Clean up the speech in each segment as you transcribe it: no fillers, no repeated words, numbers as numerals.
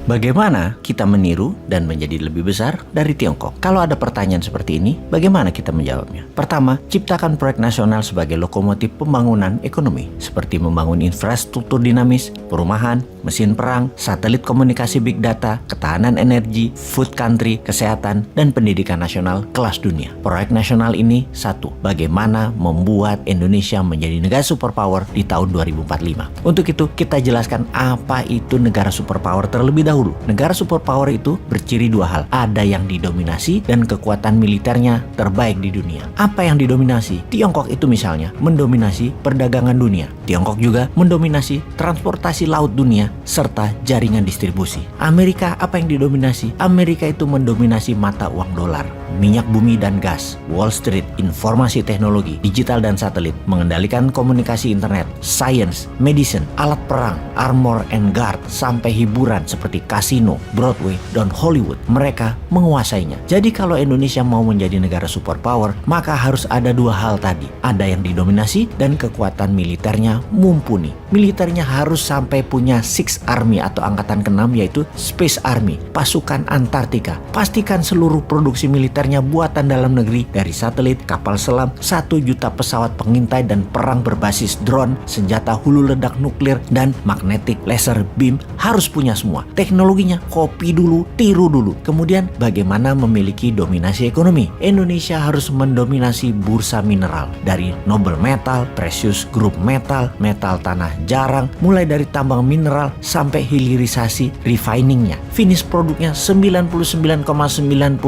Bagaimana kita meniru dan menjadi lebih besar dari Tiongkok? Kalau ada pertanyaan seperti ini, bagaimana kita menjawabnya? Pertama, ciptakan proyek nasional sebagai lokomotif pembangunan ekonomi, seperti membangun infrastruktur dinamis, perumahan, mesin perang, satelit komunikasi big data, ketahanan energi, food country, kesehatan, dan pendidikan nasional kelas dunia. Proyek nasional ini satu, bagaimana membuat Indonesia menjadi negara superpower di tahun 2045. Untuk itu, kita jelaskan apa itu negara superpower terlebih dahulu. Negara superpower itu berciri dua hal. Ada yang didominasi dan kekuatan militernya terbaik di dunia. Apa yang didominasi? Tiongkok itu misalnya mendominasi perdagangan dunia. Tiongkok juga mendominasi transportasi laut dunia serta jaringan distribusi. Amerika apa yang didominasi? Amerika itu mendominasi mata uang dolar, minyak bumi dan gas, Wall Street, informasi teknologi, digital dan satelit, mengendalikan komunikasi internet, science, medicine, alat perang, armor and guard, sampai hiburan seperti kasino, Broadway, dan Hollywood. Mereka menguasainya. Jadi kalau Indonesia mau menjadi negara superpower, maka harus ada dua hal tadi. Ada yang didominasi dan kekuatan militernya mumpuni. Militernya harus sampai punya Sixth Army atau angkatan ke-6, yaitu Space Army, pasukan Antartika. Pastikan seluruh produksi militernya buatan dalam negeri, dari satelit, kapal selam, 1 juta pesawat pengintai dan perang berbasis drone, senjata hulu ledak nuklir, dan magnetic laser beam harus punya semua. Teknologinya copy dulu, tiru dulu. Kemudian bagaimana memiliki dominasi ekonomi? Indonesia harus mendominasi bursa mineral, dari noble metal, precious group metal, metal tanah jarang, mulai dari tambang mineral sampai hilirisasi refiningnya. Finish produknya 99,99%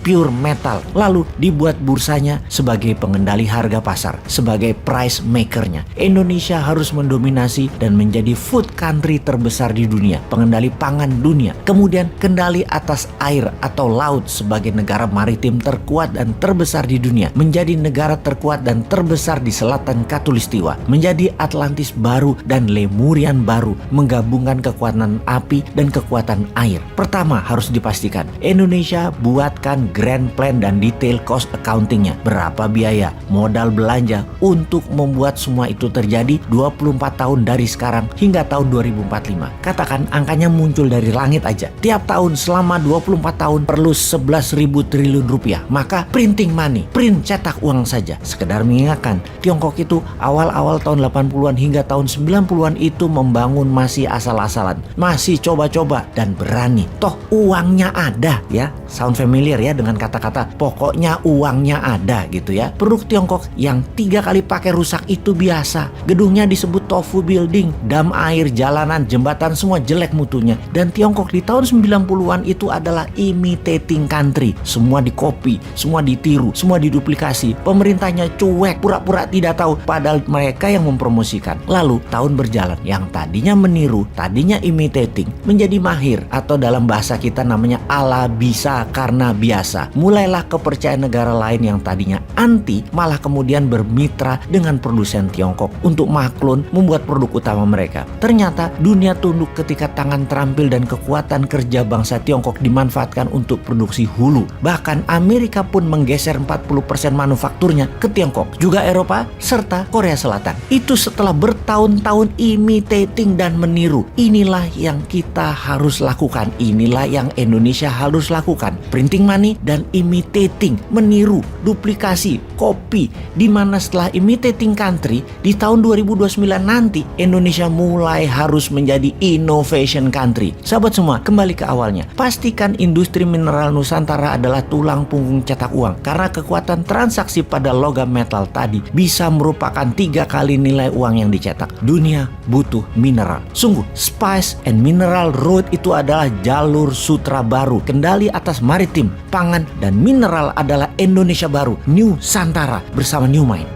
pure metal. Lalu dibuat bursanya sebagai pengendali harga pasar, sebagai price makernya. Indonesia harus mendominasi dan menjadi food country terbesar di dunia, pengendali pangan dunia. Kemudian kendali atas air atau laut sebagai negara maritim terkuat dan terbesar di dunia, menjadi negara terkuat dan terbesar di selatan Katulistiwa, menjadi Atlantis baru dan Lemurian baru, menggabungkan kekuatan api dan kekuatan air. Pertama harus dipastikan Indonesia buatkan grand plan dan detail cost accountingnya. Berapa biaya, modal belanja untuk membuat semua itu terjadi 24 tahun dari sekarang hingga tahun 2045. Katakan angkanya muncul dari langit aja. Tiap tahun selama 24 tahun perlu 11.000 triliun rupiah. Maka printing money, print cetak uang saja. Sekedar mengingatkan, Tiongkok itu awal-awal tahun 80-an hingga tahun 90-an itu membangun masih asal-asalan, masih coba-coba dan berani. Toh uangnya ada ya. Sound familiar ya dengan kata-kata pokoknya uangnya ada gitu ya. Produk Tiongkok yang 3 kali pakai rusak itu biasa. Gedungnya disebut tofu building, dam air, jalanan, jembatan semua jelek mutunya. Dan Tiongkok di tahun 90-an itu adalah imitating country. Semua dikopi, semua ditiru, semua diduplikasi. Pemerintahnya cuek, pura-pura tidak tahu padahal mereka yang mempromosikan. Lalu tahun berjalan, yang tadinya meniru, tadinya imitating, menjadi mahir, atau dalam bahasa kita namanya ala bisa karena biasa. Mulailah kepercayaan negara lain yang tadinya anti malah kemudian bermitra dengan produsen Tiongkok untuk maklun membuat produk utama mereka. Ternyata dunia tunduk ketika tangan terampil dan kekuatan kerja bangsa Tiongkok dimanfaatkan untuk produksi hulu. Bahkan Amerika pun menggeser 40% manufakturnya ke Tiongkok, juga Eropa serta Korea Selatan. Itu setelah bertahun-tahun imitating dan meniru. Inilah yang kita harus lakukan. Inilah yang Indonesia harus lakukan. Printing money dan imitating, meniru, duplikasi, copy. Dimana setelah imitating country, di tahun 2029 nanti Indonesia mulai harus menjadi innovation country. Sahabat semua, kembali ke awalnya. Pastikan industri mineral Nusantara adalah tulang punggung cetak uang. Karena kekuatan transaksi pada logam metal tadi bisa merupakan 3 kali nilai uang yang dicetak. Dunia butuh mineral. Sungguh, Spice and Mineral Road itu adalah jalur sutra baru. Kendali atas maritim, pangan, dan mineral adalah Indonesia baru, New Santara bersama New Mind.